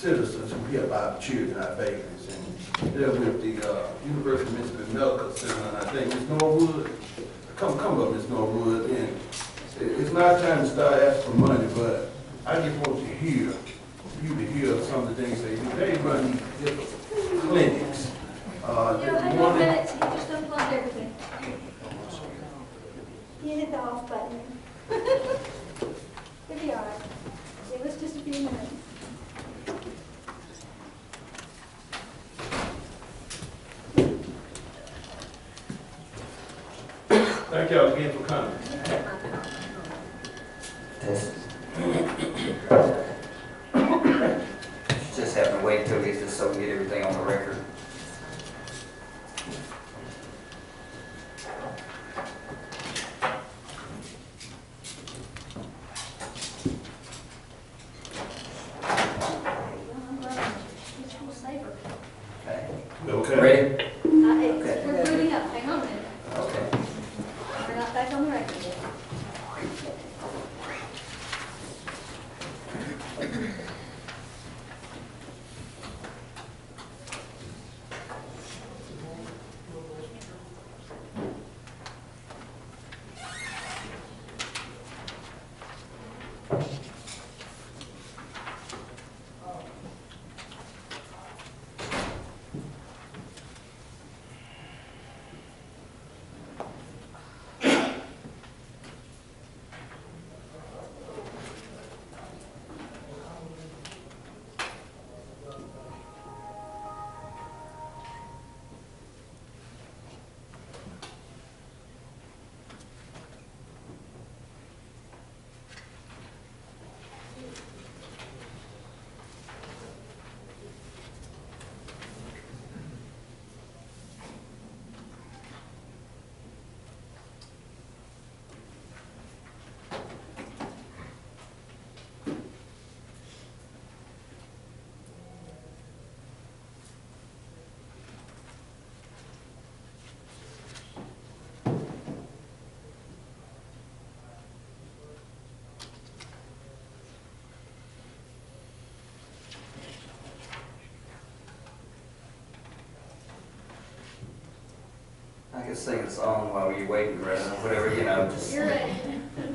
citizens who help our children, our babies, and they're with the University of Mississippi Medical Center, and I think Ms. Norwood, come up, Ms. Norwood, and it's not time to start asking for money, but I just want to hear some of the things they do. They run these different clinics. Hang on a minute, you just unplugged everything. You hit the off button. It'll be all right. Give us just a few minutes. Thank y'all again for coming. Just having to wait until we get this so we get everything on the record. Okay. Ready? We're booting up. Hang on a minute. Okay. We're not back on the record yet. I can sing a song while you're waiting, or whatever, you know, just. You're ready.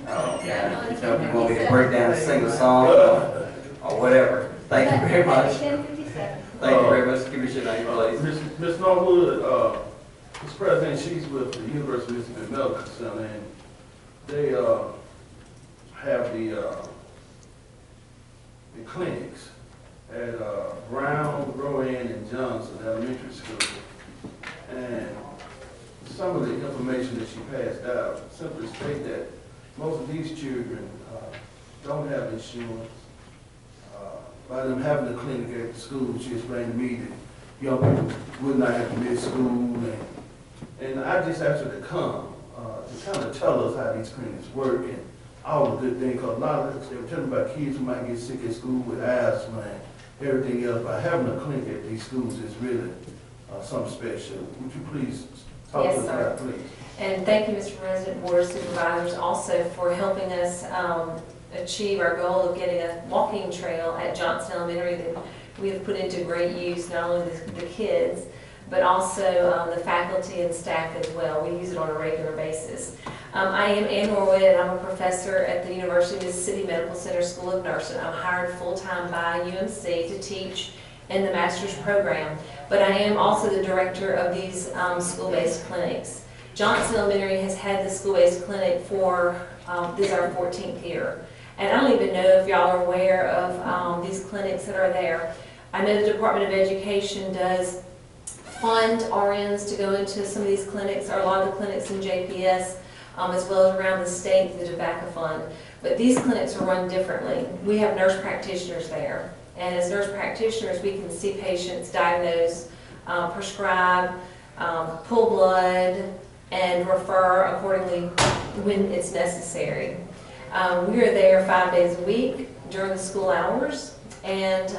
Oh, yeah. You know, if you want me to break down and sing a song or whatever. Thank you very much. 10:57. Thank you very much. Give me your name, please. Ms. Norwood, Ms. President, she's with the University of Mississippi Medical Center, and they have the clinics at Brown, Rowan, and Johnson Elementary School. And some of the information that she passed out simply state that most of these children don't have insurance. By them having a clinic at the school, she explained to me that young people would not have to miss school. And I just asked her to come to kind of tell us how these clinics work and all the good things. Because a lot of us, they were telling about kids who might get sick at school with asthma and everything else. By having a clinic at these schools is really something special. Would you please talk to us about that, please? And thank you, Mr. President, Board of Supervisors, also for helping us achieve our goal of getting a walking trail at Johnson Elementary that we have put into great use, not only the kids, but also the faculty and staff as well. We use it on a regular basis. I am Ann Norwood, and I'm a professor at the University of Mississippi Medical Center School of Nursing. I'm hired full-time by UMC to teach in the master's program, but I am also the director of these school-based clinics. Johnson Elementary has had the school-based clinic for, this is our 14th year. And I don't even know if y'all are aware of these clinics that are there. I know the Department of Education does fund RNs to go into some of these clinics, or a lot of the clinics in JPS, as well as around the state, the tobacco fund. But these clinics are run differently. We have nurse practitioners there. And as nurse practitioners, we can see patients, diagnose, prescribe, pull blood, and refer accordingly when it's necessary. We are there 5 days a week during the school hours, and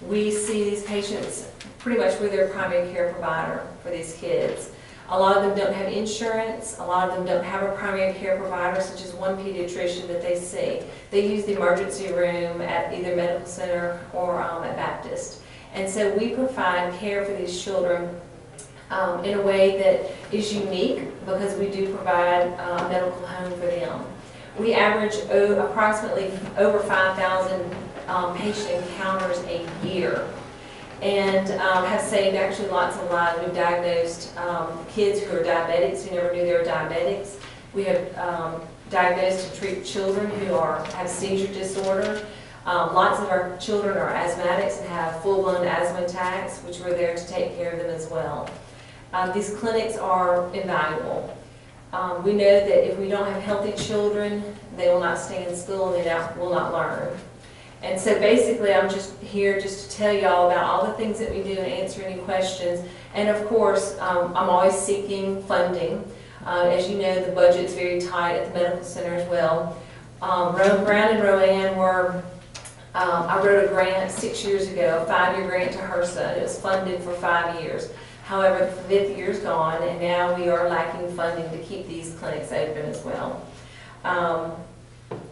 we see these patients pretty much with their primary care provider for these kids. A lot of them don't have insurance. A lot of them don't have a primary care provider, such as one pediatrician that they see. They use the emergency room at either medical center or at Baptist. And so we provide care for these children in a way that is unique because we do provide a medical home for them. We average approximately over 5,000 patient encounters a year, and have saved actually lots of lives. We've diagnosed kids who are diabetics who never knew they were diabetics. We have diagnosed and treated children who have seizure disorder. Lots of our children are asthmatics and have full-blown asthma attacks, which we're there to take care of them as well. These clinics are invaluable. We know that if we don't have healthy children, they will not stay in school and they will not learn. And so basically I'm just here just to tell y'all about all the things that we do and answer any questions. And of course, I'm always seeking funding. As you know, the budget's very tight at the medical center as well. Brown and Rowan were, I wrote a grant 6 years ago, a 5-year grant to HRSA. It was funded for 5 years. However, the 5th year's gone, and now we are lacking funding to keep these clinics open as well.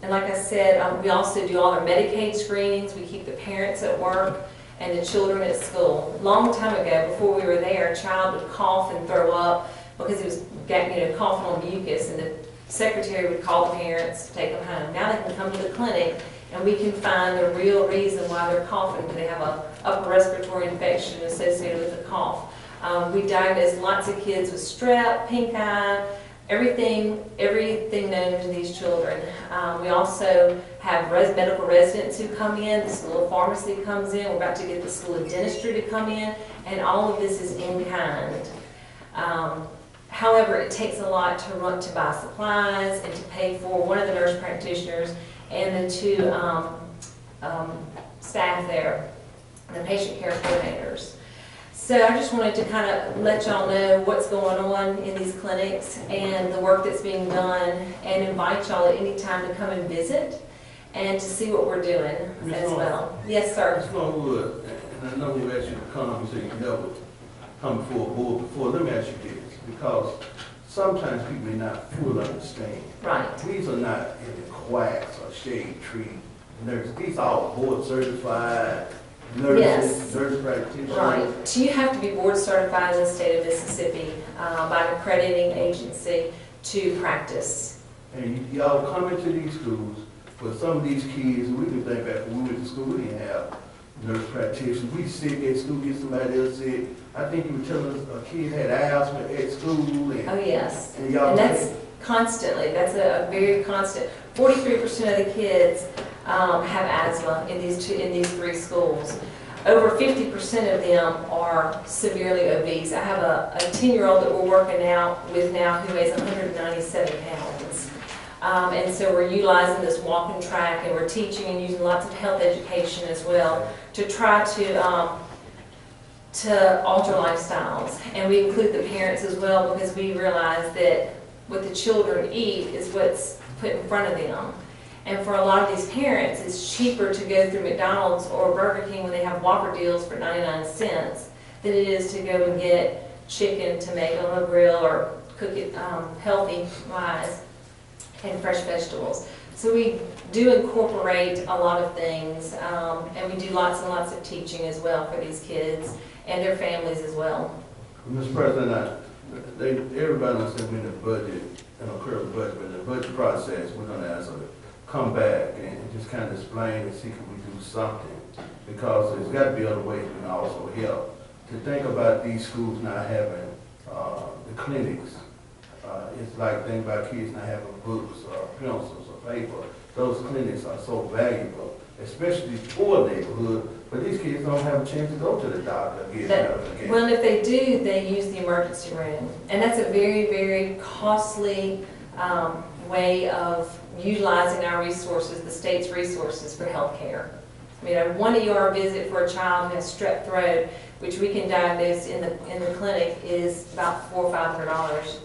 And like I said, we also do all our Medicaid screenings. We keep the parents at work and the children at school. A long time ago, before we were there, a child would cough and throw up because it was coughing on mucus, and the secretary would call the parents to take them home. Now they can come to the clinic and we can find the real reason why they're coughing. They have an upper respiratory infection associated with the cough. We diagnosed lots of kids with strep, pink eye, everything known to these children. We also have medical residents who come in. The school of pharmacy comes in. We're about to get the school of dentistry to come in, and all of this is in kind. However, it takes a lot to buy supplies and to pay for one of the nurse practitioners and the 2 staff there, the patient care coordinators. So I just wanted to kind of let y'all know what's going on in these clinics and the work that's being done, and invite y'all at any time to come and visit and to see what we're doing as well. Yes, sir. Ms. Longwood, and I know we've asked you to come, so you never come before a board before. Let me ask you this, because sometimes people may not fully understand. Right. These are not any quacks or shade tree nurses. These are all board certified nurses, Yes. nurse practitioners. Right. So you have to be board certified in the state of Mississippi by an accrediting agency to practice. And y'all come into these schools, but some of these kids, we can think back when we went to school, we didn't have nurse practitioners. We sick at school, get somebody else sick. I think you were telling us a kid had asthma at school. And, Oh, yes. And y'all. And that's constantly, that's a very constant. 43% of the kids have asthma in these 3 schools. Over 50% of them are severely obese. I have a 10-year-old that we're working out with now who weighs 197 pounds. And so we're utilizing this walking track, and we're teaching and using lots of health education as well to try to alter lifestyles. And we include the parents as well, because we realize that what the children eat is what's put in front of them. And for a lot of these parents, it's cheaper to go through McDonald's or Burger King when they have Whopper deals for 99 cents than it is to go and get chicken to make on a grill or cook it healthy-wise, and fresh vegetables. So we do incorporate a lot of things, and we do lots and lots of teaching as well for these kids and their families as well. Mr. President, everybody understands we're in the budget, and a current budget, but in the budget process, we're going to ask them to come back and just kind of explain and see if we do something, because there's got to be other ways we can also help. To think about these schools not having the clinics, it's like think about kids not having books or pencils or paper. Those clinics are so valuable, especially poor neighborhood, but these kids don't have a chance to go to the doctor and get medical care. Well, if they do, they use the emergency room. And that's a very, very costly way of utilizing our resources, the state's resources for health care. I mean, a 1 ER visit for a child who has strep throat, which we can diagnose in the clinic, is about $400 or $500.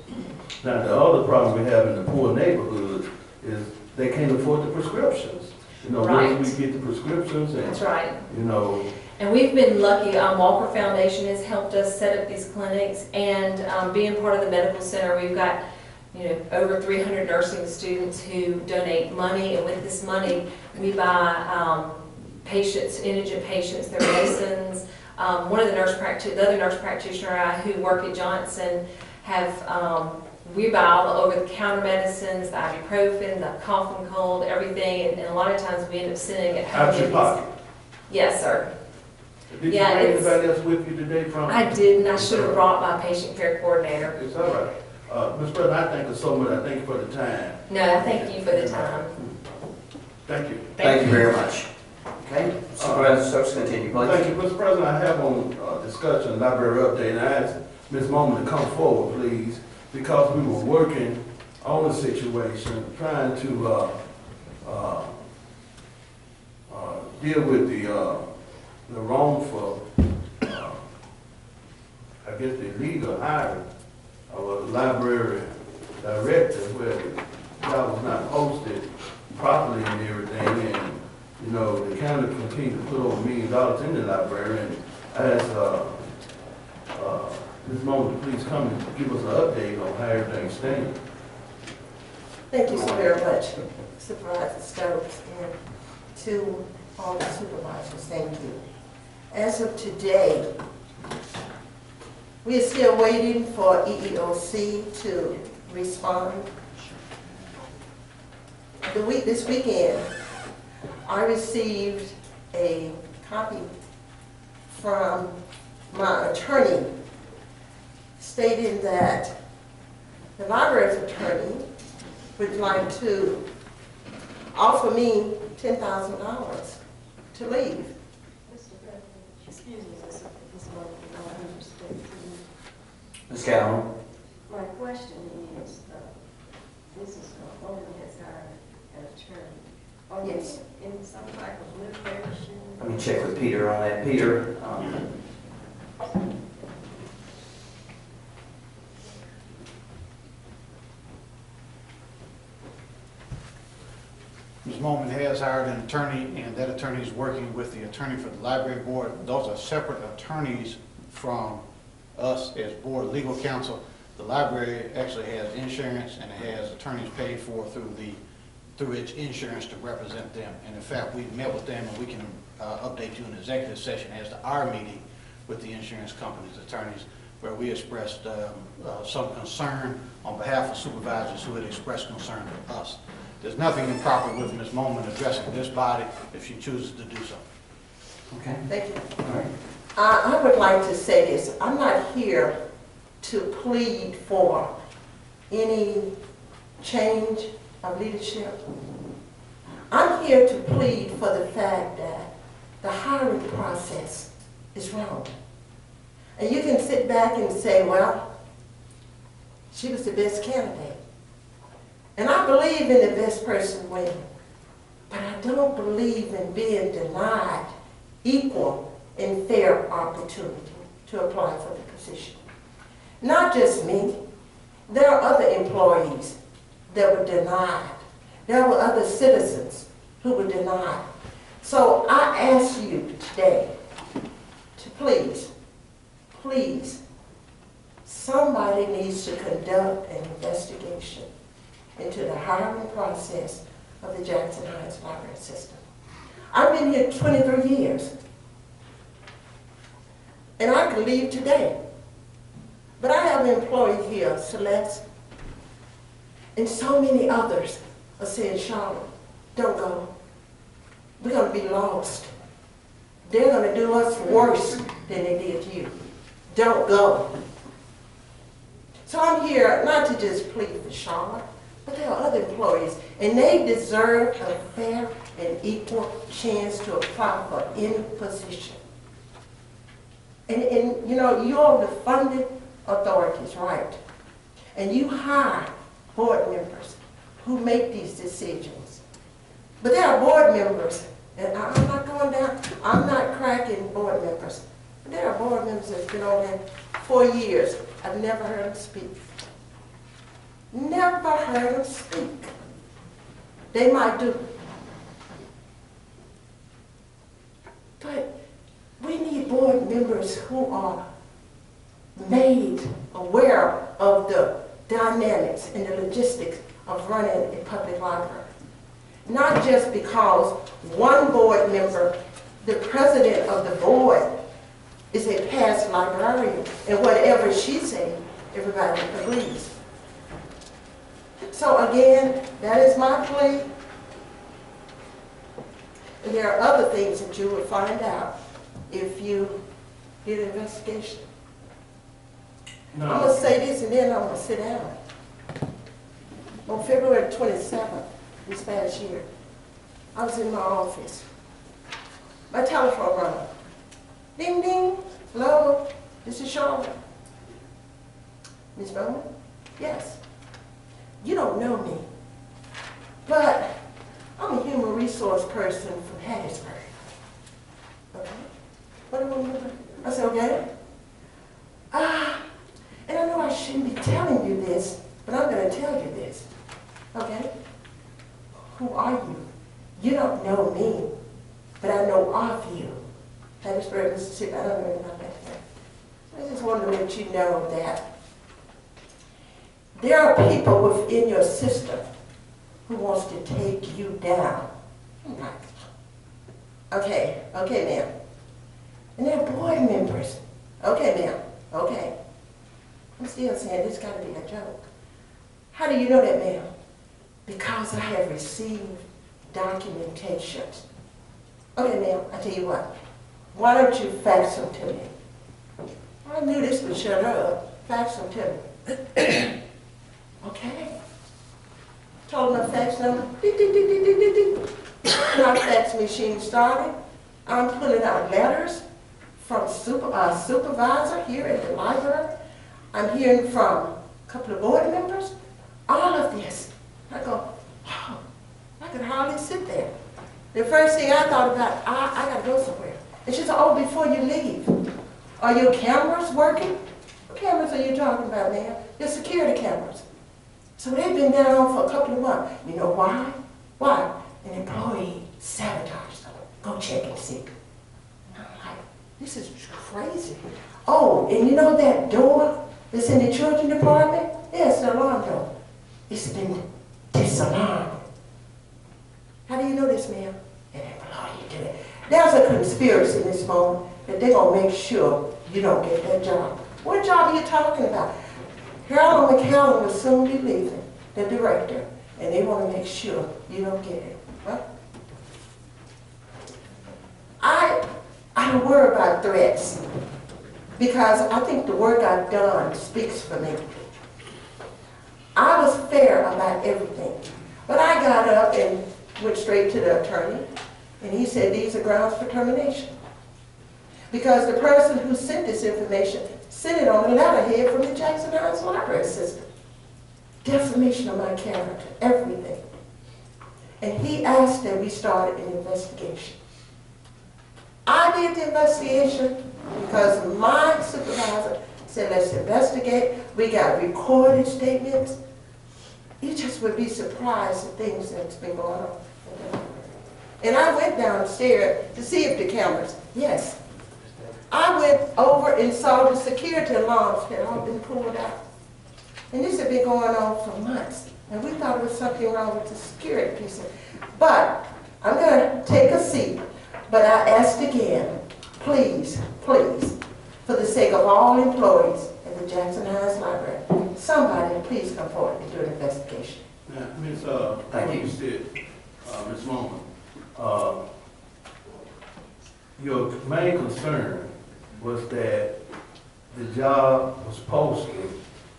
Now, the other problem we have in the poor neighborhood is they can't afford the prescriptions. You know, Right. we get the prescriptions That's and, right. you know, And we've been lucky, Walker Foundation has helped us set up these clinics, and being part of the medical center, we've got, over 300 nursing students who donate money, and with this money, we buy patients, indigent patients, their medicines. One of the other nurse practitioner who work at Johnson we buy all the over-the-counter medicines, the ibuprofen, the cough and cold, everything, and a lot of times we end up sending it home. out your pocket. Yes, sir. Did you Yeah, bring it's- anybody else with you today from? I didn't. I should have brought my patient care coordinator. It's all right. Mr. President, I thank you so much. I thank you for the time. No, I thank you for the time. Thank you. Thank you very much. Okay, Supervisor Stokes, continue, please. Thank you, Mr. President. I have on discussion, library update, and I asked Ms. Moman to come forward, please, because we were working on the situation, trying to deal with the wrongful, I guess the illegal hiring of a library director where that was not posted properly and everything, and the county continued to put over $1 million in the library, and I asked Ms. Moman to please come and give us an update on how everything stands. Thank you so very much, Supervisor Stokes, and to all the supervisors, thank you. As of today, we are still waiting for EEOC to respond. This weekend, I received a copy from my attorney stating that the library's attorney would like to offer me $10,000 to leave. Excuse me, Ms. Morgan, with all due respect to you. Ms. Calhoun. My question is, Mrs. Bowman has hired an attorney. Are Yes. you in some type of litigation? Let me check with Peter on that. Peter, Ms. Moman has hired an attorney, and that attorney is working with the attorney for the library board. Those are separate attorneys from us as board legal counsel. The library actually has insurance, and it has attorneys paid for through its insurance to represent them. And in fact, we've met with them, and we can update you in executive session as to our meeting with the insurance company's attorneys, where we expressed some concern on behalf of supervisors who had expressed concern to us. There's nothing improper with Ms. Moman addressing this body if she chooses to do so. okay, Thank you. all right. I would like to say this. I'm not here to plead for any change of leadership. I'm here to plead for the fact that the hiring process is wrong. And you can sit back and say, well, she was the best candidate. And I believe in the best person winning. But I don't believe in being denied equal and fair opportunity to apply for the position. Not just me. There are other employees that were denied. There were other citizens who were denied. So I ask you today to please, somebody needs to conduct an investigation into the hiring process of the Jackson Heights Library System. I've been here 23 years, and I could leave today. But I have an employee here, Celeste, and so many others are saying, Charlotte, don't go. We're going to be lost. They're going to do us worse than they did you. Don't go. So I'm here not to just plead for Charlotte, but there are other employees, and they deserve a fair and equal chance to apply for any position. And you're the funded authorities, right? And you hire board members who make these decisions. But there are board members, and I'm not going down, I'm not cracking board members. But there are board members that's been on there 4 years. I've never heard them speak. Never heard them speak. They might do board members who are made aware of the dynamics and the logistics of running a public library. Not just because one board member, the president of the board, is a past librarian, and whatever she says, everybody agrees. So again, that is my plea. And there are other things that you will find out if you did an investigation. No. I'm going to say this and then I'm going to sit down. On February 27th, this past year, I was in my office. My telephone rang. Ding, ding. Hello, this is Charlotte. Miss Bowman? Yes. You don't know me, but I'm a human resource person from Hattiesburg. Okay? What do you want to do? I said, okay. And I know I shouldn't be telling you this, but I'm going to tell you this. Okay? Who are you? You don't know me, but I know of you. Hattiesburg, Mississippi, I don't know anything about that. I just wanted to let you know that there are people within your system who wants to take you down. I'm like, okay, ma'am. And they're board members. Okay, ma'am, okay. I'm still saying this got to be a joke. How do you know that, ma'am? Because I have received documentation. Okay, ma'am, I tell you what. Why don't you fax them to me? I knew this would shut her up. Fax them to me. Okay. Told my fax number. Ding, ding, ding, ding, ding, ding, ding. My fax machine started. I'm pulling out letters from supervisor here at the library. I'm hearing from a couple of board members. All of this. I go, oh, I could hardly sit there. The first thing I thought about, I got to go somewhere. And she said, oh, before you leave, are your cameras working? What cameras are you talking about, ma'am? Your security cameras. So they've been down for a couple of months. You know why? Why? An employee sabotaged them. Go check and see. And I'm like, this is crazy. Oh, and you know that door that's in the children's department? Yeah, it's the alarm door. It's been disalarmed. How do you know this, ma'am? An employee did it. There's a conspiracy in this moment that they're going to make sure you don't get that job. What job are you talking about? Harold McCallum will soon be leaving, the director, and they want to make sure you don't get it. Well, I don't worry about threats because I think the work I've done speaks for me. I was fair about everything, but I got up and went straight to the attorney, and he said these are grounds for termination. Because the person who sent this information sent it on a letterhead from the Jackson Heights Library System. Defamation of my character, everything. And he asked that we start an investigation. I did the investigation because my supervisor said, let's investigate. We got recorded statements. You just would be surprised at things that's been going on. And I went downstairs to see if the cameras, yes. I went over and saw the security alarms had all been pulled out. And this had been going on for months. And we thought there was something wrong with the security piece. But I'm going to take a seat. But I asked again, please, please, for the sake of all employees at the Jackson Heights Library, somebody please come forward and do an investigation. Now, Ms. Thank you. You said, Ms. Moman, your main concern was that the job was posted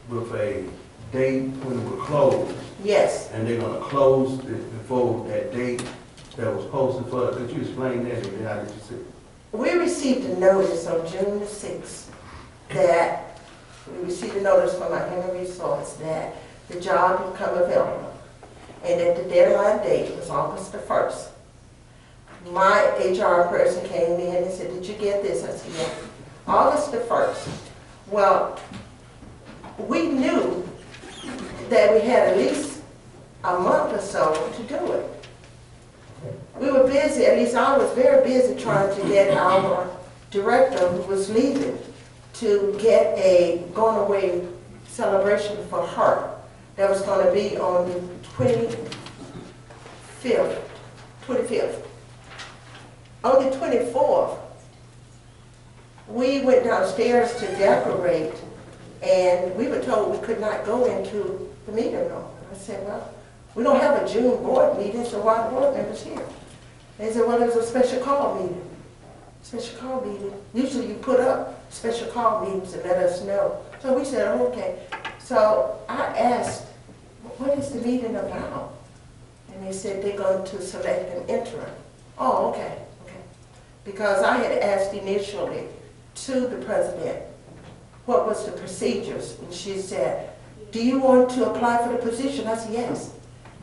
with a date when it would close, Yes. and they're gonna close it before that date that was posted for. Could you explain that, and how did you see it? We received a notice on June the 6th that we received a notice from our human resource that the job had become available and that the deadline date was August the 1st. My HR person came in and said, did you get this? I said, yeah. August the 1st. Well, we knew that we had at least a month or so to do it. We were busy, at least I was very busy trying to get our director who was leaving to get a going away celebration for her that was going to be on the 25th. On the 24th, we went downstairs to decorate, and we were told we could not go into the meeting room. I said, well, we don't have a June board meeting, so why are the board members here? They said, well, there's a special call meeting. Special call meeting. Usually you put up special call meetings and let us know. So we said, oh, okay. So I asked, what is the meeting about? And they said they're going to select an interim. Oh, okay, okay. Because I had asked initially to the president, what was the procedures? And she said, do you want to apply for the position? I said, yes.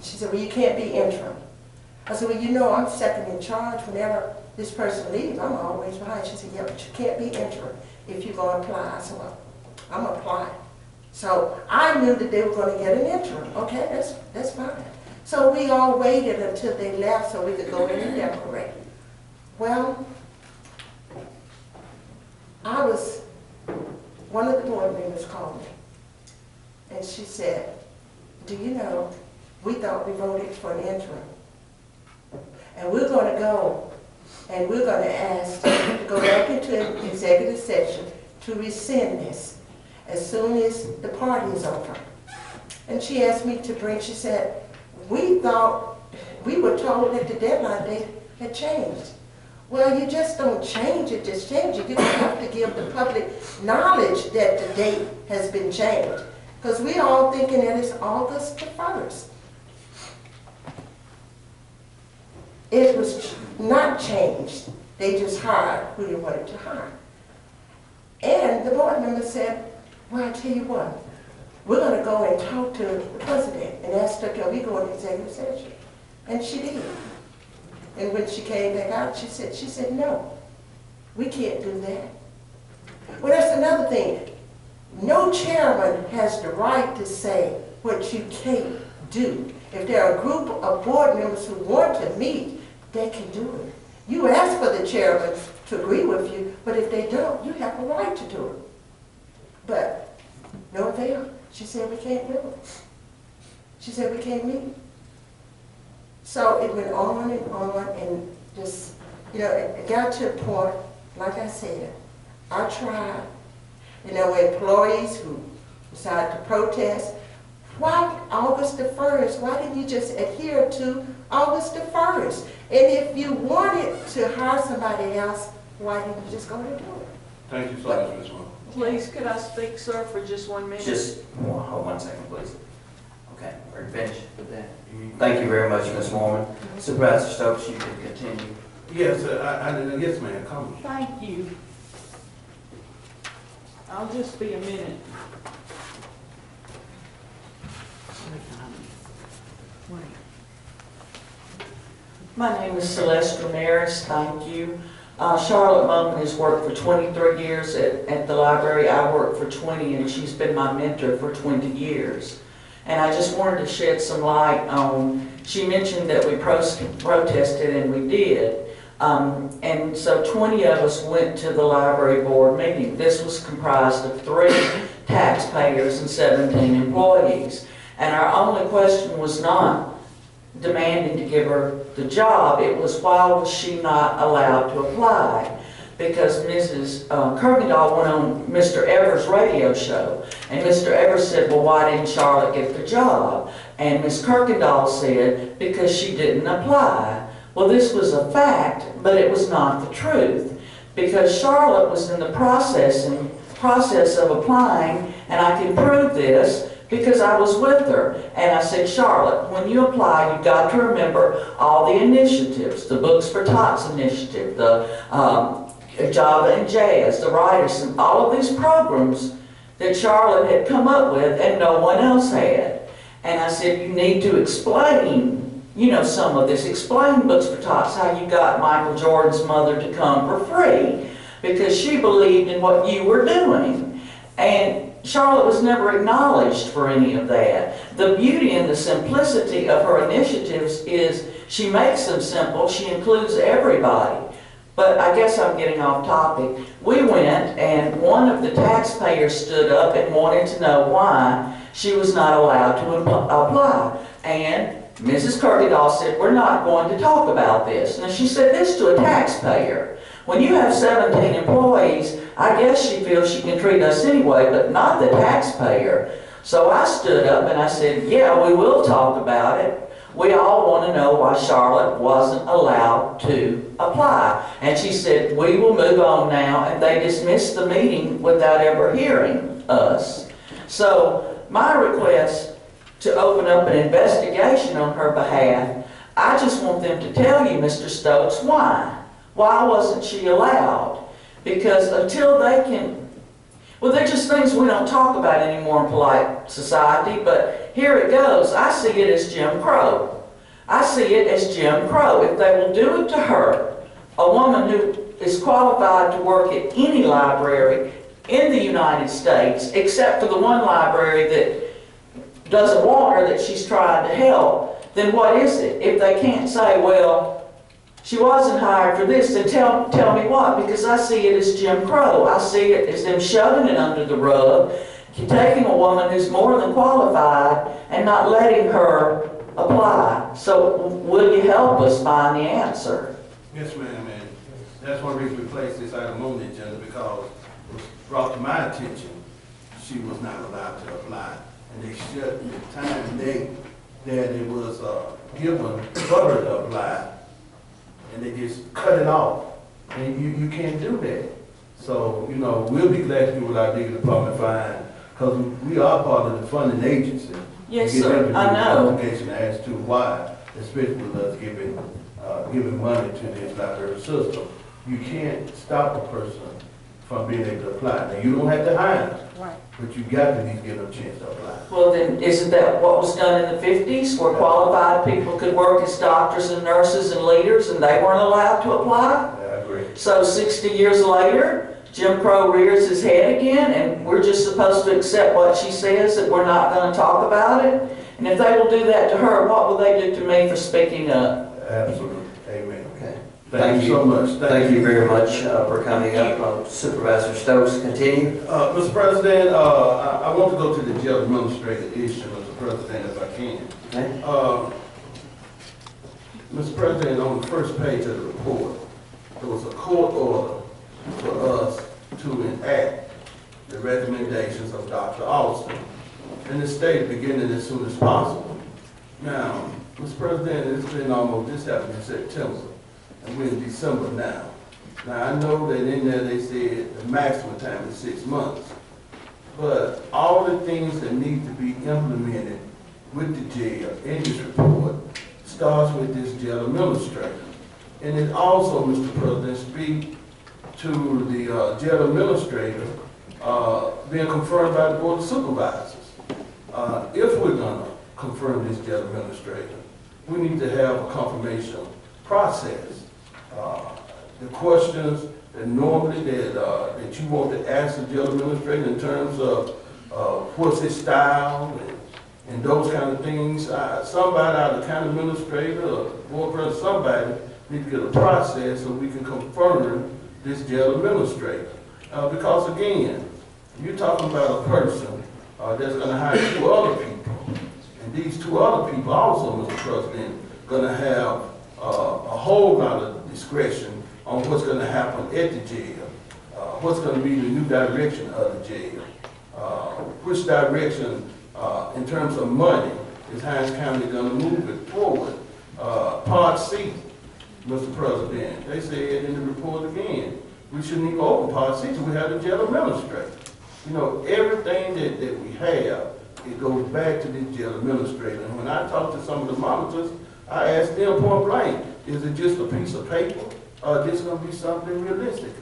She said, well, you can't be interim. I said, well, you know, I'm second in charge. Whenever this person leaves, I'm always behind. She said, yeah, but you can't be interim if you're going to apply. I said, well, I'm applying. So I knew that they were going to get an interim. Okay, that's fine. So we all waited until they left so we could go in and decorate. Well, one of the board members called me, and she said, do you know, we thought we voted for an interim. And we're going to go, and we're going to ask to go back into an executive session to rescind this as soon as the party is over. And she asked me to bring, she said, we thought, we were told that the deadline date had changed. Well, you just don't change it, just change it. You don't have to give the public knowledge that the date has been changed. Because we all thinking that it's August the 1st. It was not changed. They just hired who they wanted to hire. And the board member said, well, I tell you what, we're going to go and talk to the president and ask her, can we go into executive session? And she did. And when she came back out, she said, no, we can't do that. Well, that's another thing. No chairman has the right to say what you can't do. If there are a group of board members who want to meet, they can do it. You ask for the chairman to agree with you, but if they don't, you have a right to do it. But no avail. She said we can't do it. She said we can't meet. So it went on and just, you know, it got to a point, like I said, I tried. You know, employees who decided to protest, why August the 1st? Why didn't you just adhere to August the 1st? And if you wanted to hire somebody else, why didn't you just go and do it? Thank you so much, Ms. Moore. Please, could I speak, sir, for just 1 minute? Just, hold 1 second, please. Okay, we're finished with that. Thank you very much, Ms. Mormon. Supervisor Stokes, you can continue. Yes, yes, ma'am, come. Thank you. I'll just be a minute. My name is Celeste Ramirez, thank you. Charlotte Bowman has worked for 23 years at the library. I worked for 20, and she's been my mentor for 20 years. And I just wanted to shed some light on, she mentioned that we protested, and we did. And so 20 of us went to the library board meeting. This was comprised of 3 taxpayers and 17 employees. And our only question was not demanding to give her the job, it was why was she not allowed to apply? Because Mrs. Kirkendall went on Mr. Evers' radio show, and Mr. Evers said, well, why didn't Charlotte get the job? And Ms. Kirkendall said, because she didn't apply. Well, this was a fact, but it was not the truth, because Charlotte was in the process of applying, and I can prove this because I was with her. And I said, Charlotte, when you apply, you've got to remember all the initiatives, the Books for Tots initiative, the Java and Jazz, the Writers, and all of these programs that Charlotte had come up with and no one else had. And I said, you need to explain, you know, some of this. Explain Books for Tots, how you got Michael Jordan's mother to come for free, because she believed in what you were doing. And Charlotte was never acknowledged for any of that. The beauty and the simplicity of her initiatives is she makes them simple, she includes everybody. But I guess I'm getting off topic. We went and one of the taxpayers stood up and wanted to know why she was not allowed to apply. And Mrs. Kirkendall said, we're not going to talk about this. Now she said this to a taxpayer. When you have 17 employees, I guess she feels she can treat us anyway, but not the taxpayer. So I stood up and I said, yeah, we will talk about it. We all want to know why Charlotte wasn't allowed to apply. And she said, we will move on now, and they dismissed the meeting without ever hearing us. So my request to open up an investigation on her behalf, I just want them to tell you, Mr. Stokes, why. Why wasn't she allowed? Because until they can, well, they're just things we don't talk about anymore in polite society, but here it goes. I see it as Jim Crow. I see it as Jim Crow. If they will do it to her, a woman who is qualified to work at any library in the United States, except for the one library that doesn't want her, that she's trying to help, then what is it? If they can't say, well, she wasn't hired for this, then tell me what, because I see it as Jim Crow. I see it as them shoving it under the rug, taking a woman who's more than qualified and not letting her apply. So will you help us find the answer? Yes, ma'am, and that's one reason we placed this item on the agenda, because it was brought to my attention she was not allowed to apply. And they shut the time and date that it was given for her to apply, and they just cut it off. And you can't do that. So, you know, we'll be glad to do what our legal department find, because we are part of the funding agency. Yes, sir, I know. Investigation as to why, especially with us giving money to this library system. You can't stop a person from being able to apply. Now, you don't have to hire them, Right. but you got to at least give them a chance to apply. Well, then, isn't that what was done in the 50s, where qualified people could work as doctors and nurses and leaders, and they weren't allowed to apply? I agree. So 60 years later, Jim Crow rears his head again, and we're just supposed to accept what she says, that we're not going to talk about it? And if they will do that to her, what will they do to me for speaking up? Absolutely. Amen. Okay. Thank you so much. Thank you very much for coming up. Supervisor Stokes, continue. Mr. President, I want to go to the jail administrator issue, Mr. President, if I can. Okay. Mr. President, on the first page of the report, there was a court order for us to enact the recommendations of Dr. Alston, and it stated beginning as soon as possible. Now, Mr. President, it's been almost, this happened in September, and we're in December now. Now, I know that in there they said the maximum time is 6 months, but all the things that need to be implemented with the jail in this report starts with this jail administrator. And it also, Mr. President, speaks to the jail administrator being confirmed by the Board of Supervisors. If we're gonna confirm this jail administrator, we need to have a confirmation process. The questions that normally that you want to ask the jail administrator in terms of what's his style and those kind of things, somebody out of the county administrator or board president, somebody need to get a process so we can confirm this jail administrator. Because again, you're talking about a person that's going to hire 2 other people, and these 2 other people also, Mr. President, going to have a whole lot of discretion on what's going to happen at the jail, what's going to be the new direction of the jail, which direction in terms of money is Hinds County going to move it forward. Part C, Mr. President, they said in the report again, we shouldn't even open Part C till we have the jail administrator. You know, everything that we have, it goes back to the jail administrator. And when I talk to some of the monitors, I ask them point blank, is it just a piece of paper, or is this going to be something realistic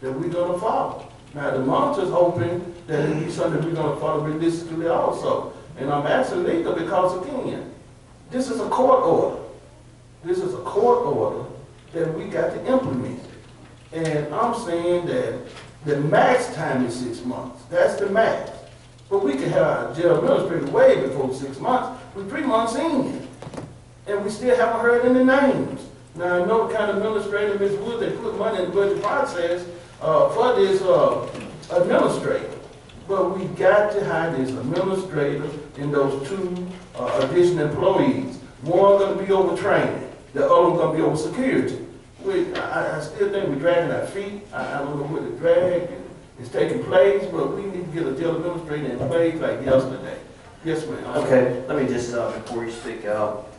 that we're going to follow? Now, the monitor's hoping that it'll be something we're going to follow realistically also. And I'm asking legal because, again, this is a court order. This is a court order that we got to implement. And I'm saying that the max time is 6 months. That's the max. But we can have our jail administrator way before 6 months. We're 3 months in, and we still haven't heard any names. Now, I know the kind of administrator, Ms. Wood, they put money in the budget process for this administrator. But we got to hire this administrator and those two additional employees. One gonna be over training, the other one gonna be over security. I still think we're dragging our feet. I don't know where the drag is taking place, but we need to get a jail administrator in place like yesterday. Yes, ma'am. Okay, let me just, before you speak,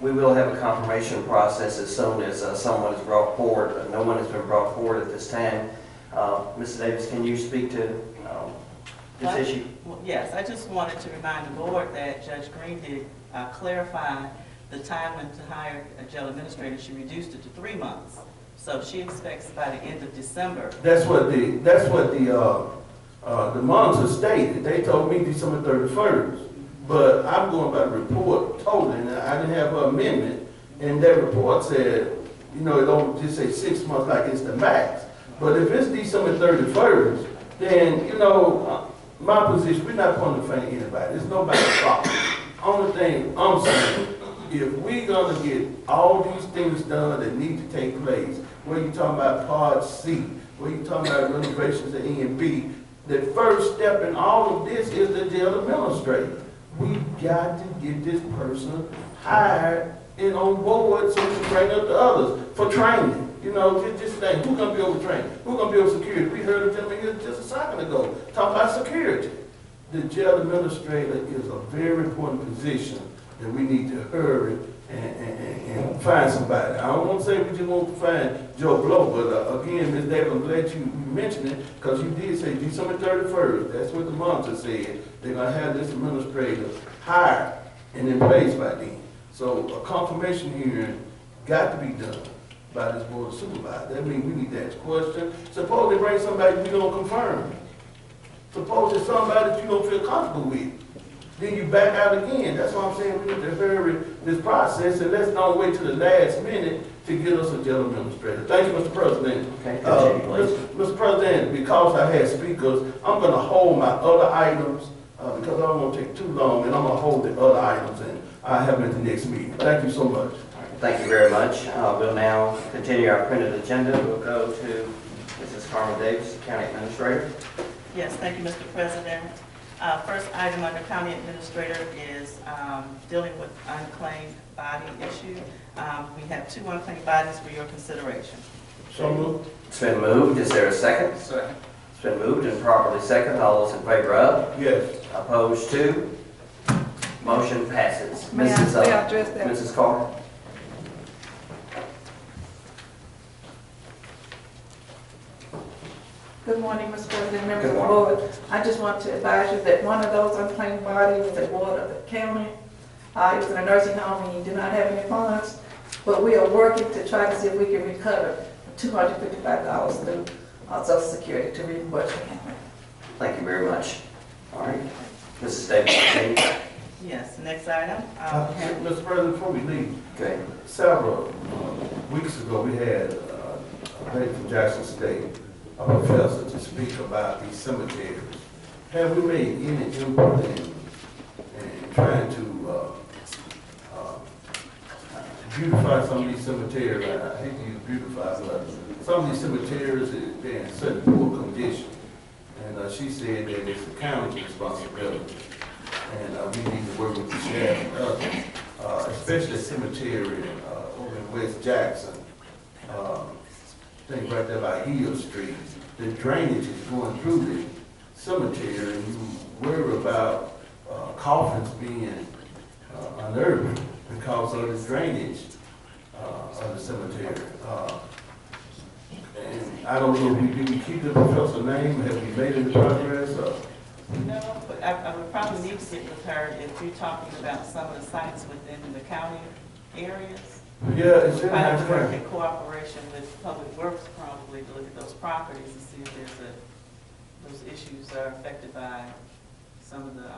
we will have a confirmation process as soon as someone is brought forward. No one has been brought forward at this time. Mrs. Davis, can you speak to this issue? Well, yes, I just wanted to remind the board that Judge Green did clarify the timeline to hire a jail administrator. She reduced it to 3 months. So she expects by the end of December. That's what the monitor stated. They told me December 31st. But I'm going by the report totally, and I didn't have her amendment. And that report said, you know, it don't just say 6 months like it's the max. But if it's December 31st, then, you know, my position, we're not pointing the finger at anybody. It's nobody's fault. Only thing I'm saying, if we're gonna get all these things done that need to take place, where you talking about Part C, where you talking about renovations at E and B, the first step in all of this is the jail administrator. We got to get this person hired and on board so we can train up the others for training. You know, just think, who's gonna be over training? Who's gonna be over security? We heard a gentleman here just a second ago talking about security. The jail administrator is a very important position that we need to hurry and find somebody. I don't want to say we just want to find Joe Blow, but again, Ms. Davis, I'm glad you mentioned it, because you did say December 31st. That's what the monitor said. They're going to have this administrator hired and in place by then. So a confirmation hearing got to be done by this board of supervisors. That means we need to ask questions. Suppose they bring somebody we don't confirm. Suppose it's somebody that you don't feel comfortable with. Then you back out again. That's why I'm saying we need to hurry this process, and let's not wait till the last minute to get us a jail administrator. Thank you, Mr. President. Okay, continue, please. Mr. President, because I had speakers, I'm going to hold my other items because I don't want to take too long, and I'm going to hold the other items, and I have them at the next meeting. Thank you so much. Thank you very much. We'll now continue our printed agenda. We'll go to Mrs. Carmen Davis, County Administrator. Yes, thank you, Mr. President. First item under County Administrator is dealing with unclaimed body issue. We have 2 unclaimed bodies for your consideration. So moved. It's been moved. Is there a second? Second. It's been moved and properly second. All those in favor of? Yes. Opposed to? Motion passes. May I address that? Mrs. Carter. Good morning, Mr. President, members Good of the board. I just want to advise you that one of those unclaimed bodies was a ward of the county. It was in a nursing home and you do not have any funds, but we are working to try to see if we can recover $255 through Social Security to reimburse the county. Thank you very much. All right. Mrs. Davis, continue. Yes, next item. Mr. President, before we leave, Okay. several weeks ago we had a lady from Jackson State, a professor, to speak about these cemeteries. Have we made any input in trying to beautify some of these cemeteries? I hate to use beautify, but some of these cemeteries, they're in such poor condition. And she said that it's the county's responsibility. And we need to work with the sheriff and others, especially a cemetery over in West Jackson. Thing right there by Hill Street. The drainage is going through the cemetery, and you worry about coffins being unearthed because of the drainage of the cemetery. And I don't know, did we keep the professor's name? Have we made any progress? No, but I would probably need to get with her if you're talking about some of the sites within the county areas. Yeah, it's in Trying to work there. in cooperation with Public Works probably to look at those properties and see if those issues are affected by some of the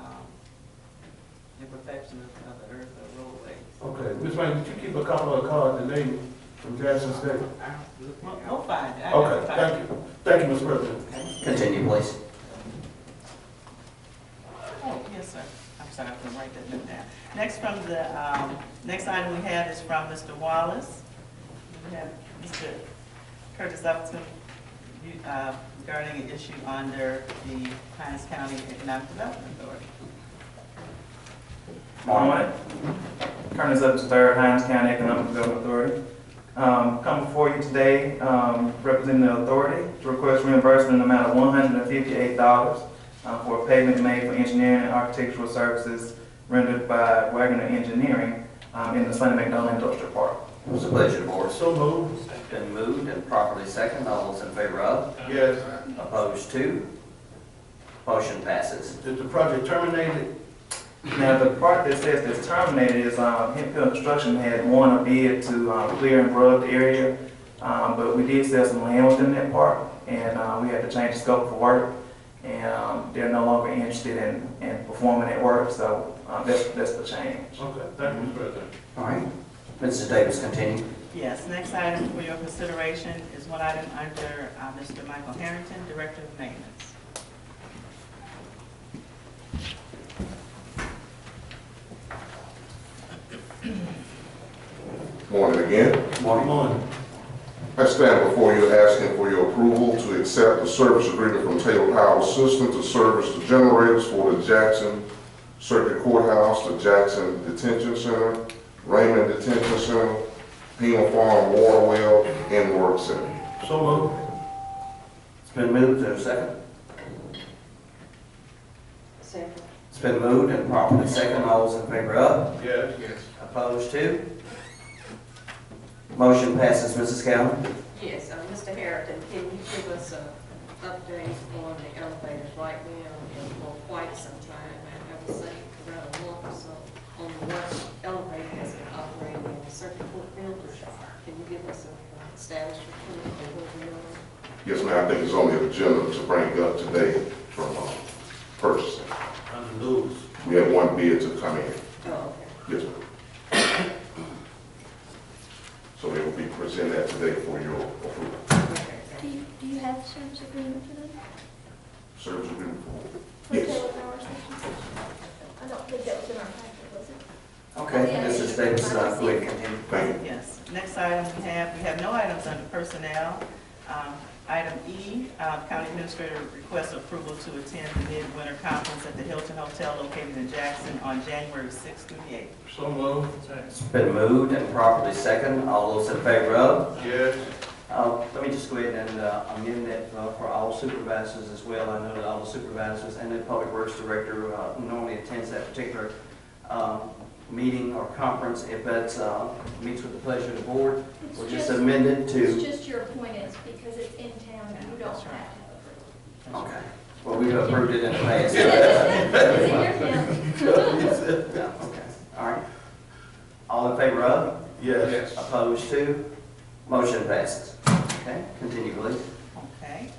imperfection of the earth or roadways. Okay, Ms. Wayne, did you keep a couple of cards, the lady from Jackson State? We'll find it. Okay, thank you. Thank you, Mr. President. Continue, please. Oh, yes, sir. I'm sorry, I can write that down. Next from the, next item we have is from Mr. Wallace. We have Mr. Curtis Upton regarding an issue under the Hines County Economic Development Authority. Morning. Curtis Upton, third, Hines County Economic Development Authority. Come before you today representing the authority to request reimbursement in the amount of $158 for a payment made for engineering and architectural services rendered by Wagner Engineering in the Sonny McDonald Industrial Park. What's the pleasure of the board? So moved. It's been moved and properly second. All those in favor of? Yes. Opposed to? Motion passes. Is the project terminated? Now, the part that says it's terminated is Hemp Hill Construction had won a bid to clear and rub the area, but we did sell some land within that park, and we had to change the scope for work, and they're no longer interested in performing that work, so that's the change. Okay, thank you, Mr. President. All right. Mrs. Davis, continue. Yes, next item for your consideration is one item under Mr. Michael Harrington, Director of Maintenance. Morning again. Morning. Morning. I stand before you asking for your approval to accept the service agreement from Taylor Power Systems to service the generators for the Jackson Circuit Courthouse, the Jackson Detention Center, Raymond Detention Center, Pima Farm Water Well, and Work Center. So moved. It's been moved. Is there a second? Second. It's been moved and properly second. All those in favor of? Yes. Opposed to? Motion passes. Mrs. Callen? Yes, Mr. Harrington, can you give us an update on the elevators right now and for quite some time? I would say around a month or so on what elevator has been operating in the circuit court building. Can you give us a status report of where we are? Yes, ma'am. I think it's on the agenda to bring up today from purchasing. On the news. We have one bid to come in. Oh, Yes, ma'am. So they will be presenting that today for your approval. okay. Do you have a service agreement for them? Service agreement for? For Yes. Taylor Power Station? I don't think that was in our packet, was it? Okay. Mrs. Davis, go ahead and continue. Thank you. Yes, next item we have no items under personnel. Item E, County Administrator requests approval to attend the Midwinter Conference at the Hilton Hotel located in Jackson on January 6th through the 8th. So moved. It's been moved and properly second. All those in favor of? Yes. Let me just go ahead and amend that for all supervisors as well. I know that all the supervisors and the Public Works Director normally attends that particular meeting or conference. If that meets with the pleasure of the board, we'll just amend it to... It's just your appointments because it's in town and you don't have to have approval. Okay. Well, we've approved it in advance. It's in your town. Yeah, okay. All right. All in favor of? Yes. Opposed to? Motion passes. Okay, continue, please. Okay,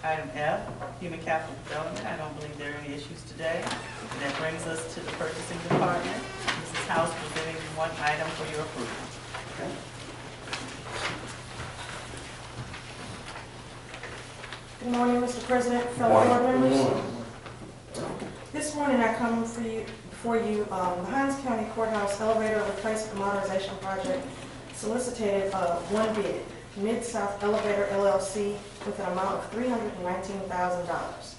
item F, Human Capital Development. I don't believe there are any issues today. And that brings us to the Purchasing Department. Mrs. House presenting one item for your approval. Okay. Good morning, Mr. President, fellow board members. This morning I come for you, the Hines County Courthouse Elevator Replacement Modernization Project solicited one bid, Mid-South Elevator LLC, with an amount of $319,000.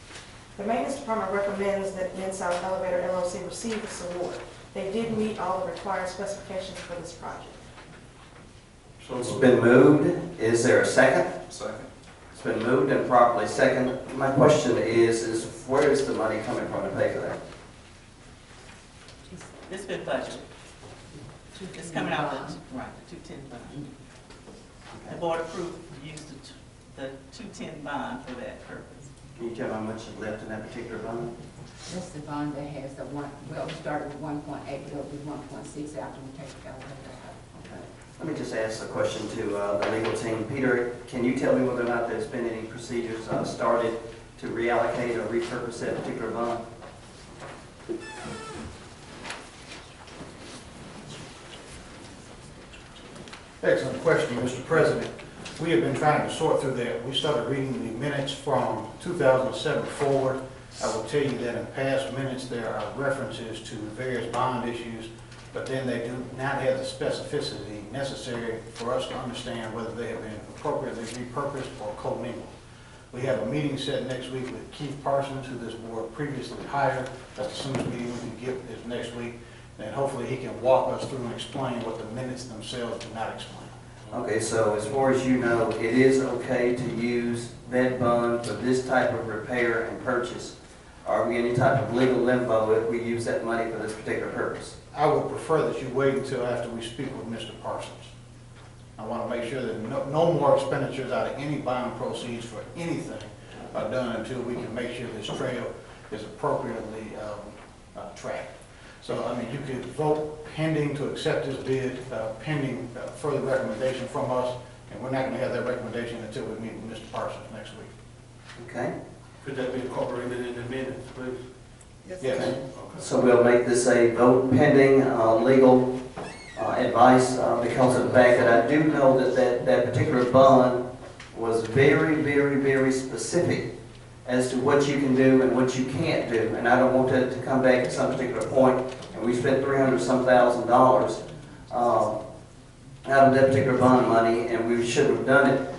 The Maintenance Department recommends that Mid-South Elevator LLC receive this award. They did meet all the required specifications for this project. So It's moved. been moved. Is there a second? Second. It's been moved and properly second. My question is where is the money coming from to pay for that? It's been budgeted. It's coming out of the 210 bond. The board approved to use the 210 bond for that purpose. Can you tell how much is left in that particular bond? That's the bond that has the one, well, we started with 1.8, but it'll be 1.6 after we take the elevator out. Okay. Let me just ask a question to the legal team. Peter, can you tell me whether or not there's been any procedures started to reallocate or repurpose that particular bond? Excellent question, Mr. President. We have been trying to sort through that. We started reading the minutes from 2007 forward. I will tell you that in past minutes there are references to various bond issues, but then they do not have the specificity be necessary for us to understand whether they have been appropriately repurposed or commingled. We have a meeting set next week with Keith Parsons, who this board previously hired. That's the soonest meeting we can get is next week. And hopefully he can walk us through and explain what the minutes themselves do not explain. Okay, so as far as you know, it is okay to use that bond for this type of repair and purchase? Are we any type of legal limbo if we use that money for this particular purpose? I would prefer that you wait until after we speak with Mr. Parsons. I want to make sure that no more expenditures out of any bond proceeds for anything are done until we can make sure this trail is appropriately tracked. So, I mean, you could vote pending to accept this bid, pending further recommendation from us, and we're not going to have that recommendation until we meet with Mr. Parsons next week. Okay? Could that be incorporated in the minutes, please? Yes. So we'll make this a vote pending legal advice because of the fact that I do know that particular bond was very, very, very specific as to what you can do and what you can't do. And I don't want that to come back at some particular point and we spent $300-some thousand out of that particular bond money and we shouldn't have done it.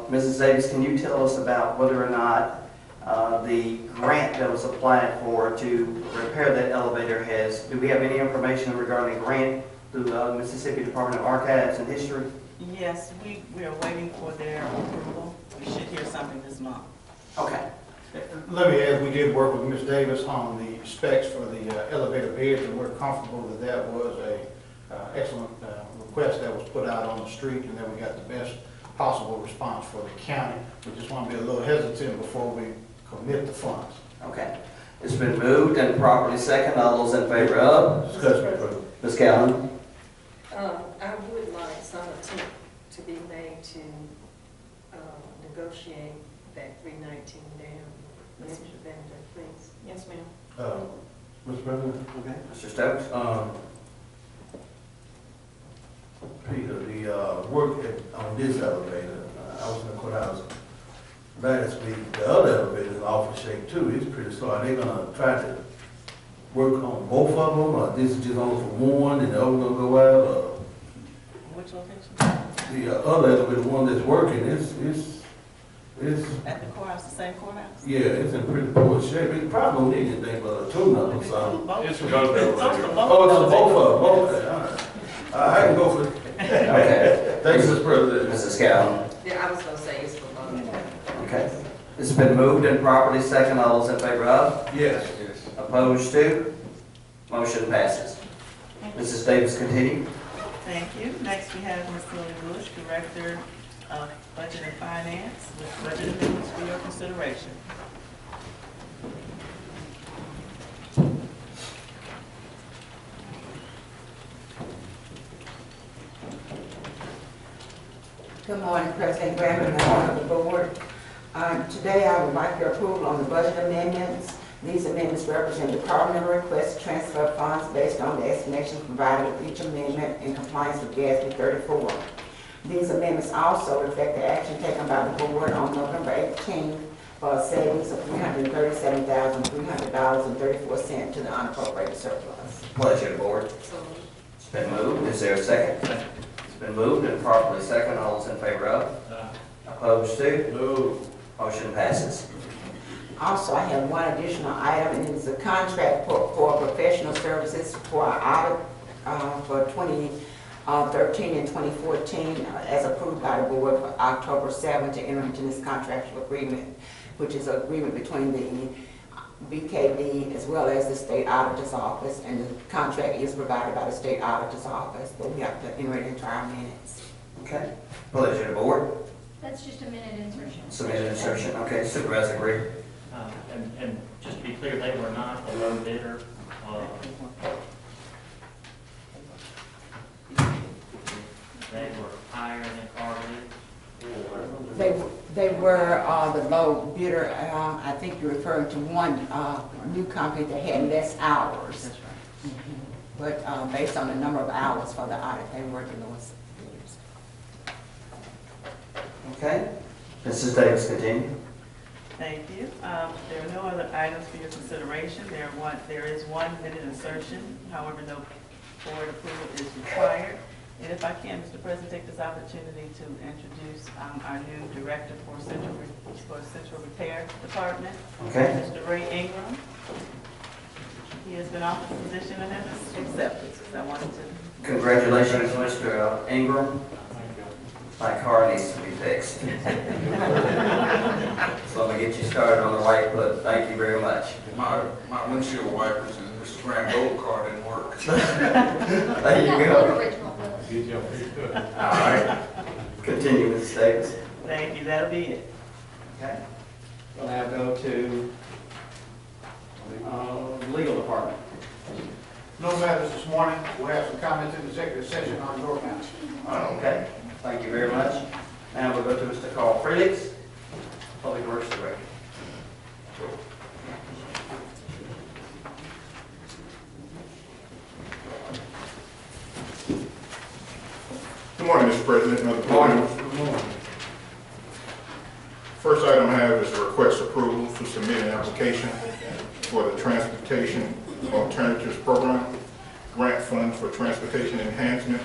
Mrs. Davis, can you tell us about whether or not the grant that was applied for to repair that elevator do we have any information regarding the grant through the Mississippi Department of Archives and History? Yes, we are waiting for their approval. We should hear something this month. Okay. Let me add, we did work with Ms. Davis on the specs for the elevator bids, and we're comfortable that that was a excellent request that was put out on the street, and that we got the best possible response for the county. We just want to be a little hesitant before we commit the funds. Okay. It's been moved and properly second. All those in favor of? Discussion. Ms. Calhoun? I would like some attempt to be made to negotiate that 319 dam. Mr. Bender, please. Yes, ma'am. Mr. President? Okay. Mr. Stokes? Peter, the work on this elevator, I was in the courthouse last week. The other elevator is awful shape too. It's pretty slow. Are they gonna try to work on both of them, or this is just only for one and the other gonna go out? Or Which location? the other elevator, the one that's working, it's At the courthouse, the same courthouse? yeah, it's in pretty poor shape. It probably don't need anything but a tune-up or something. It's Oh, it's both of them. Okay, all right. I can go for it. Okay. Thanks, Mr. President. Mrs. Calhoun? Yeah, I was gonna say it's for both. Okay. It's been moved and properly second. All those in favor of? Yes. Opposed to? Motion passes. Mrs. Davis, continue. Thank you. Next, we have Ms. Lily Bush, Director of Budget and Finance, with budget amendments for your consideration. Good morning, President Graham and members of the board. Today, I would like your approval on the budget amendments. These amendments represent departmental requests to transfer funds based on the estimations provided with each amendment in compliance with GASB 34. These amendments also reflect the action taken by the board on November 18th for a savings of $337,300.34 to the unappropriated surplus. Pleasure to board. It's been moved. Is there a second? It's been moved and properly second. All those in favor of? Opposed to? No. Motion passes. Also, I have one additional item, and it's a contract for professional services for our audit for 2013 and 2014, as approved by the board for October 7 to enter into this contractual agreement, which is an agreement between the BKB as well as the state auditor's office, and the contract is provided by the state auditor's office, but we have to enter it into our minutes. Okay. Pleasure to board. That's just a minute insertion. Submitted insertion. Okay. Supervisor Greer. And just to be clear, they were not the low bidder. They were higher than Carly. They were the low bidder. I think you're referring to one new company that had less hours. That's right. But based on the number of hours for the audit, they were the lowest bidders. Okay. Mrs. Davis, continue. Thank you. There are no other items for your consideration. There is one minute insertion. However, no board approval is required. And if I can, Mr. President, take this opportunity to introduce our new Director for Central Repair Department, Okay. Mr. Ray Ingram. He has been offered the position and has accepted, so I wanted to. Congratulations, Mr. Ingram. My car needs to be fixed. So I'm gonna get you started on the right foot. Thank you very much. My windshield wipers and Mr. Grant Gold car didn't work. There you Not go. original, but- All right. Continue, Mrs. Davis. Thank you, that'll be it. Okay. We'll now go to the legal department. No matters this morning. We'll have some comments in executive session on your matters. Okay. Thank you very much. Now we'll go to Mr. Carl Felix, Public Works Director. Good morning, Mr. President. Good morning. Good morning. First item I have is to request approval to submit an application for the Transportation Alternatives Program, grant funds for transportation enhancement,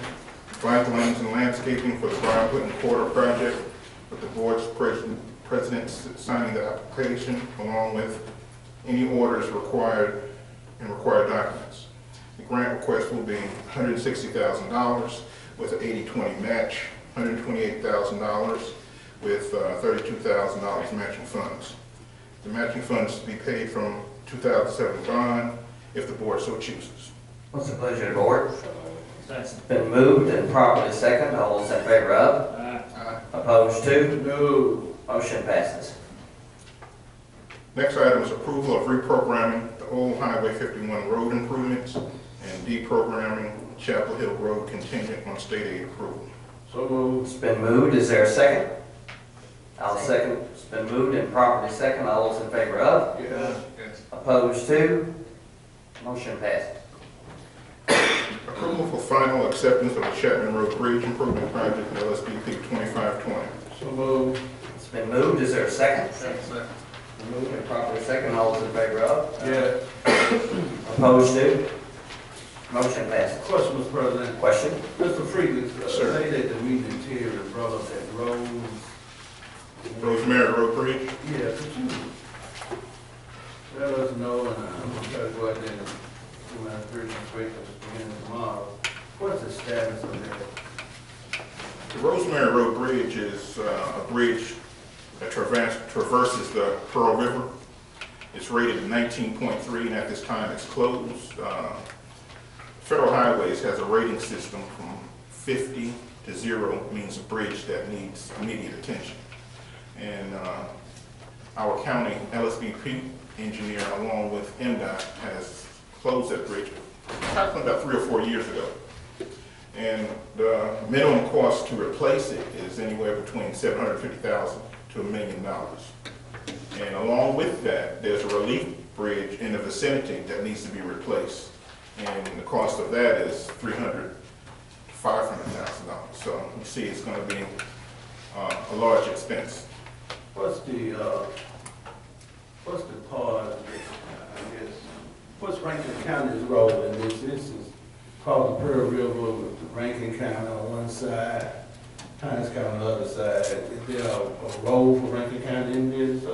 bike lanes and landscaping for the Brian Clinton Corridor project, with the board's president signing the application along with any orders required and required documents. The grant request will be $160,000 with an 80-20 match, $128,000 with $32,000 matching funds. The matching funds to be paid from 2007 bond if the board so chooses. What's the pleasure of the board? It's been moved and properly second. All those in favor of? Aye. Opposed to? No. Motion passes. Next item is approval of reprogramming the old Highway 51 road improvements and deprogramming Chapel Hill Road contingent on state aid approval. So moved. It's been moved. Is there a second? I'll second. It's been moved and properly second. All those in favor of? Yes. Yes. Opposed to? Motion passes. Approval for final acceptance of the Chapman Road Bridge Improvement Project, LSBP 2520. So moved. It's been moved. Is there a second? Second. Been moved and properly second. All those in favor of? Yes. Opposed to? Motion passes. Question, Mr. President. Question? Mr. Freeman, Sir. lady at the meeting interior brought up that road. Rosemary Road Bridge. Yeah, could you let us know, and I'm gonna try to go out there and do my bridge inspection beginning tomorrow. What's the status of that? The Rosemary Road Bridge is a bridge that traverses the Pearl River. It's rated 19.3, and at this time it's closed. Federal Highways has a rating system from 50 to 0, means a bridge that needs immediate attention. And our county LSBP engineer, along with MDOT, has closed that bridge approximately about 3 or 4 years ago. And the minimum cost to replace it is anywhere between $750,000 to $1 million. And along with that, there's a relief bridge in the vicinity that needs to be replaced. And the cost of that is $300,000 to $500,000. So you see it's going to be a large expense. What's the part, I guess, what's Rankin County's role in this? This is called the Pearl River with Rankin County on one side, Hines County on the other side. Is there a role for Rankin County in this?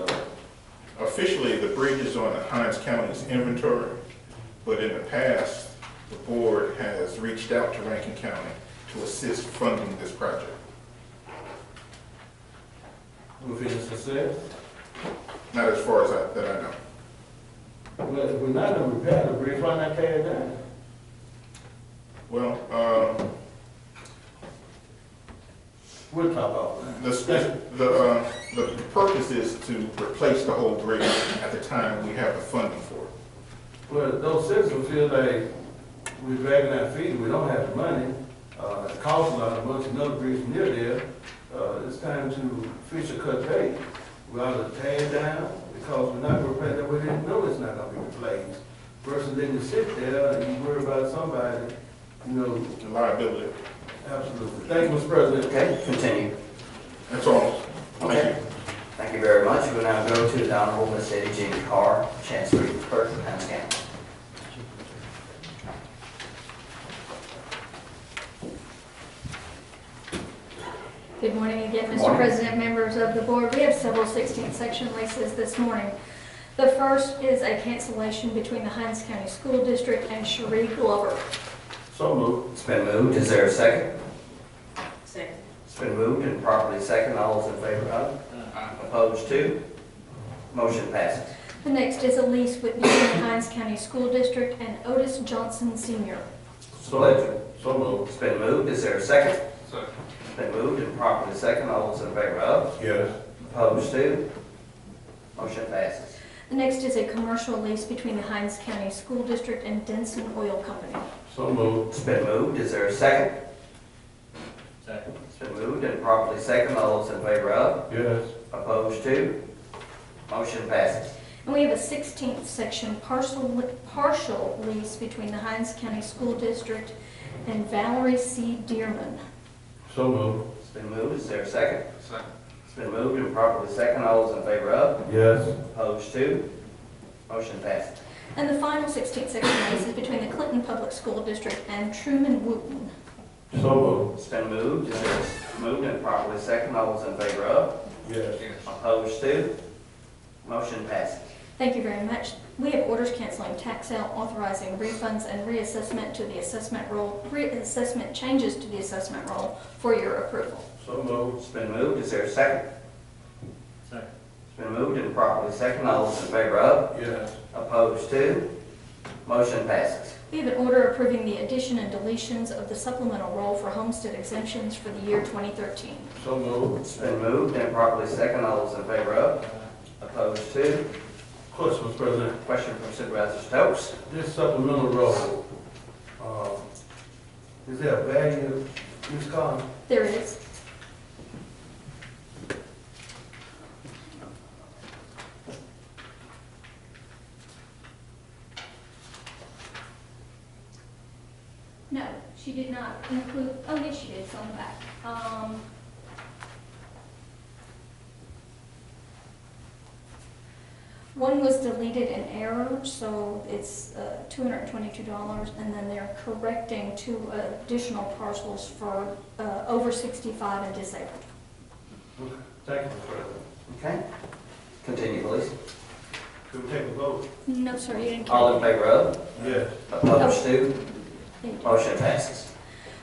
Officially, the bridge is on Hines County's inventory, but in the past, the board has reached out to Rankin County to assist funding this project. With any success? Not as far as that I know. Well, if we're not gonna repair the bridge, why not tear it down? Well, We'll talk about that. the purpose is to replace the whole bridge at the time we have the funding for it. Well, those citizens feel like we're dragging our feet and we don't have the money. It costs a lot of money, another bridge near there. It's time to fish or cut bait. We ought to tear it down because we're not gonna replace it. We didn't know it's not gonna be replaced. Versus then you sit there and you worry about somebody, you know. The liability. Absolutely. Thank you, Mr. President. Okay, continue. That's all. Okay. Thank you very much. We'll now go to the Honorable Miss Eddie Jean Carr, Chancery Clerk of Hines County. Good morning again, Mr. Morning. President, members of the board. We have several 16th section leases this morning. The first is a cancellation between the Hinds County School District and Cherie Glover. So moved. It's been moved. Is there a second? Second. It's been moved and properly second. All those in favor of? Opposed to? Motion passes. The next is a lease between the Hinds County School District and Otis Johnson Sr. Pleasure. So moved. It's been moved. Is there a second? Second. It's been moved and properly second. All those in favor of? Yes. Opposed to? Motion passes. The next is a commercial lease between the Hinds County School District and Denson Oil Company. So moved. It's been moved. Is there a second? Second. It's been moved and properly second. All those in favor of? Yes. Opposed to? Motion passes. And we have a 16th section partial lease between the Hinds County School District and Valerie C. Dearman. So moved. It's been moved. Is there a second? Second. It's been moved and properly second. All those in favor of? Yes. Opposed to? Motion passes. And the final 16th section lease is between the Clinton Public School District and Truman Wooten. So moved. It's been moved. Is there moved and properly second? All those in favor of? Yes. Opposed to? Motion passes. Thank you very much. We have orders canceling tax sale, authorizing refunds and reassessment to the assessment roll, reassessment changes to the assessment roll for your approval. So moved. It's been moved. Is there a second? Second. It's been moved and properly second. All those in favor of? Yes. Opposed to? Motion passes. We have an order approving the addition and deletions of the supplemental roll for homestead exemptions for the year 2013. So moved. It's been moved and properly second. All those in favor of? Opposed to? Question, Mr. President. Question from Supervisor Stokes. This supplemental roll, is there a value, Ms. Collins? There is. No, she did not include, oh yes, she did, it's on the back. One was deleted in error, so it's $222, and then they're correcting 2 additional parcels for over 65 and disabled. Okay. Thank you, Mr. President. Okay. Continue, please. Could we take a vote? No, sir, you didn't. All in favor of? Yes. Opposed to? Thank you. Motion passes.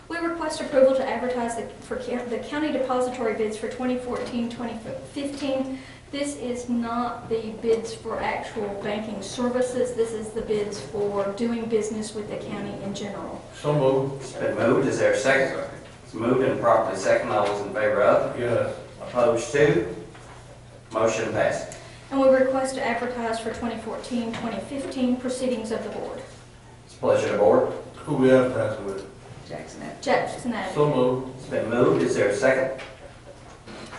We request approval to advertise for the county depository bids for 2014-2015. This is not the bids for actual banking services. This is the bids for doing business with the county in general. So moved. It's been moved. Is there a second? It's moved and properly second. All those in favor of? Yes. Opposed to? Motion passes. And we request to advertise for 2014-2015 proceedings of the board. It's a pleasure to board. Who we advertising with? Jackson Avenue. Jackson Avenue. So moved. It's been moved. Is there a second?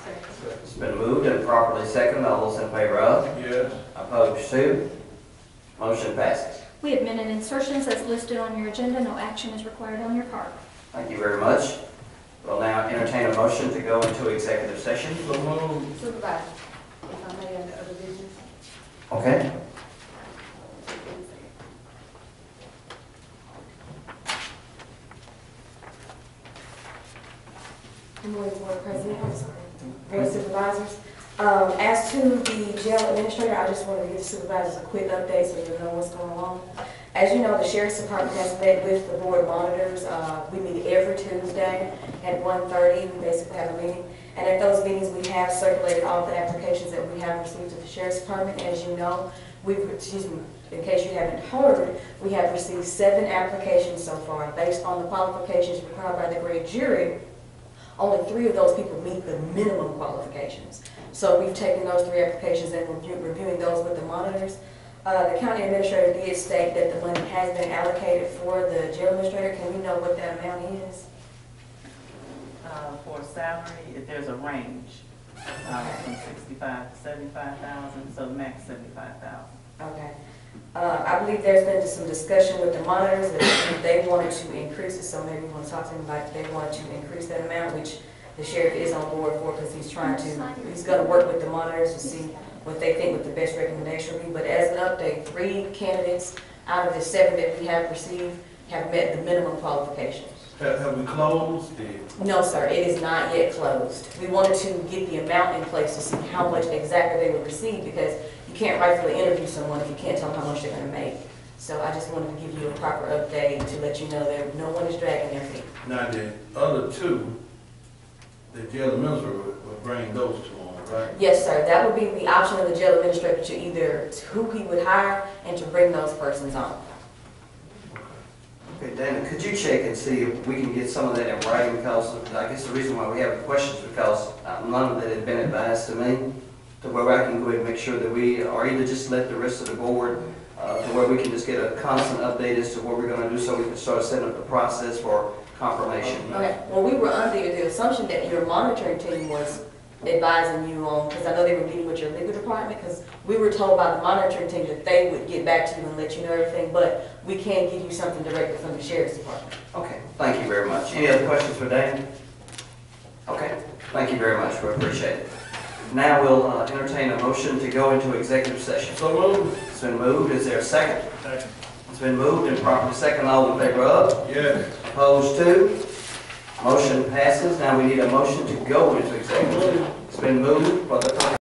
Second. It's been moved and properly second. All those in favor of? Yes. Opposed to? Motion passes. We have minute insertions as listed on your agenda. No action is required on your part. Thank you very much. We'll now entertain a motion to go into executive session. So moved. Supervisor, if I may, under other business. Okay. Good morning, Board President, I'm sorry, Board Supervisors. As to the jail administrator, I just want to give the supervisors a quick update so you know what's going on. As you know, the Sheriff's Department has met with the Board of Monitors. We meet every Tuesday at 1:30. We basically have a meeting. And at those meetings, we have circulated all the applications that we have received at the Sheriff's Department. As you know, in case you haven't heard, we have received 7 applications so far. Based on the qualifications required by the grand jury, only 3 of those people meet the minimum qualifications. So we've taken those 3 applications and we're reviewing those with the monitors. The county administrator did state that the money has been allocated for the jail administrator. Can we know what that amount is? For salary, there's a range from 65 to 75,000, so max 75,000. Okay. I believe there's been some discussion with the monitors that they wanted to increase it, so maybe we want to talk to them about if they wanted to increase that amount, which the sheriff is on board for because he's going to work with the monitors to see what they think what the best recommendation would be. But as an update, 3 candidates out of the 7 that we have received have met the minimum qualifications. Have we closed the? No, sir, it is not yet closed. We wanted to get the amount in place to see how much exactly they would receive, because you can't rightfully interview someone if you can't tell them how much they're gonna make. So I just wanted to give you a proper update to let you know that no one is dragging their feet. Now, the other two, the jail administrator will bring those two on, right? Yes, sir, that would be the option of the jail administrator to either who he would hire and to bring those persons on. Okay, Dana, could you check and see if we can get some of that in writing? Because I guess the reason why we have the questions is because none of that had been advised to me, to where I can go ahead and make sure that we, or either just let the rest of the board, to where we can just get a constant update as to what we're going to do, so we can start setting up the process for confirmation. Okay, well, we were under the assumption that your monitoring team was advising you on, because I know they were meeting with your legal department, because we were told by the monitoring team that they would get back to you and let you know everything, but we can give you something directly from the sheriff's department. Okay, thank you very much. Any other questions for Dan? Okay, thank you very much, we appreciate it. Now we'll entertain a motion to go into executive session. So moved. It's been moved, is there a second? Second. It's been moved and properly second, all in favor of? Yes. Opposed to? Motion passes. Now we need a motion to go into executive session. It's been moved for the purpose